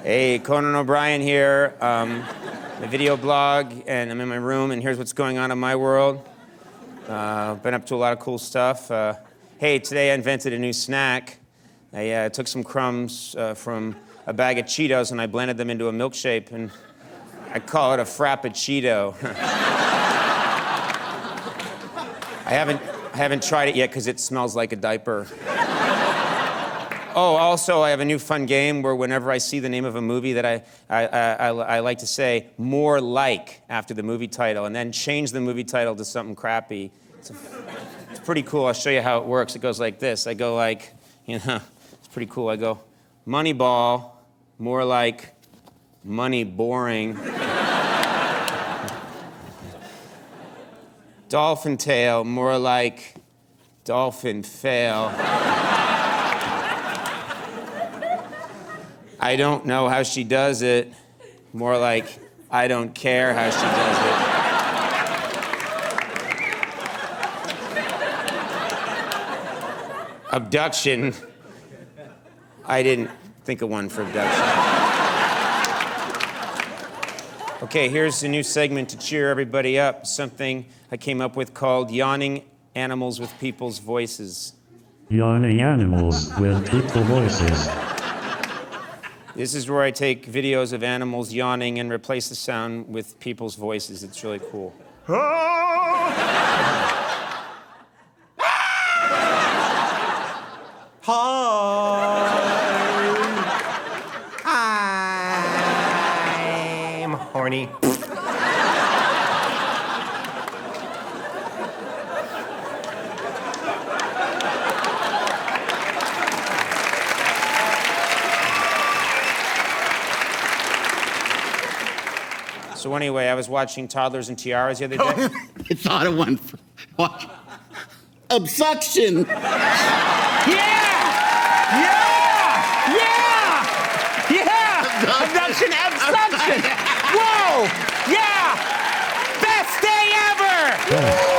Hey, Conan O'Brien here. A video blog, and I'm in my room, and here's what's going on in my world. Been up to a lot of cool stuff. Hey, today I invented a new snack. I took some crumbs from a bag of Cheetos, and I blended them into a milkshake, and I call it a Frappuccino. I haven't tried it yet because it smells like a diaper. Oh, also, I have a new fun game where whenever I see the name of a movie that I like to say more like after the movie title and then change the movie title to something crappy. It's pretty cool. I'll show you how it works. It goes like this. I go like, it's pretty cool. I go, Moneyball, more like money boring. Dolphin tail, more like dolphin fail. I don't know how she does it. More like, I don't care how she does it. Abduction. I didn't think of one for abduction. Okay, here's a new segment to cheer everybody up. Something I came up with called Yawning Animals with People's Voices. Yawning Animals with People Voices. This is where I take videos of animals yawning and replace the sound with people's voices. It's really cool. Hi. I'm horny. So anyway, I was watching Toddlers and Tiaras the other day. I thought of one. Absuction. Abduction. Whoa! Yeah! Best day ever!